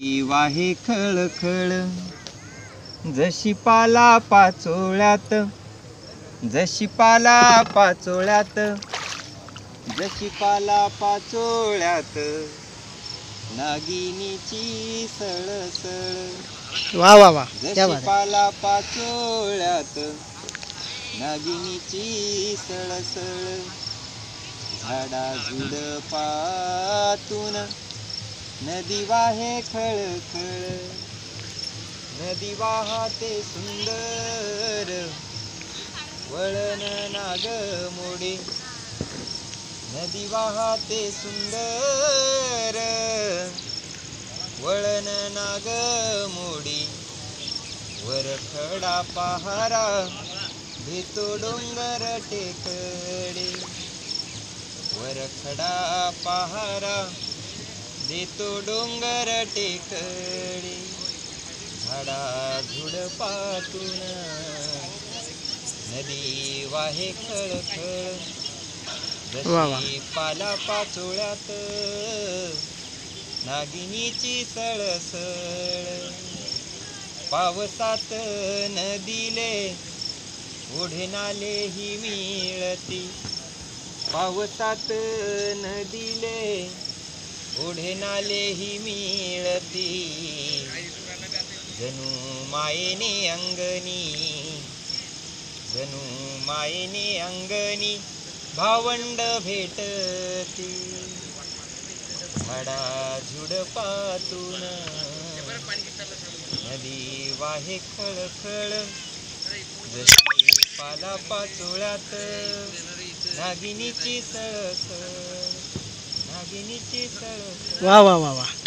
वाहे खळखळ जशी पाला पाचोळ्यात, जशी पाला पाचोळ्यात, जशी पाला पाचोळ्यात, नागिनीची सळसळ। वाह वाह वाह, क्या जशी बात है। पाला पाचोळ्यात, नागिनीची सळसळ। झाडा झुडपातून नदी वाहे खळखळ, नदी वाहते सुंदर, वळण नाग मोडे, नदी वाहते सुंदर, वळण नाग मोडी। वरखडा पहारा भेतो डोंगर टेकडे, वरखडा पहारा देतो डोंगर टेकडे। झाडा झुडपातून नदी वाहे खळखळ, जशी पाला पाचोळ्यात, नागिनीची सळसळ। पावसात नदीले ओढे नाले ही मिळती, पावसात नदीले ओढे नाले ही मिळती। जणू मायेने अंगणी, जणू मायेने अंगणी भावंड भेटती। झाडा झुडपातून नदी वाहे खळखळ, जशी पाला पाचोळ्यात, नागिनीची सळसळ, नागिनीची सळसळ। वाह वाह वाह वाह।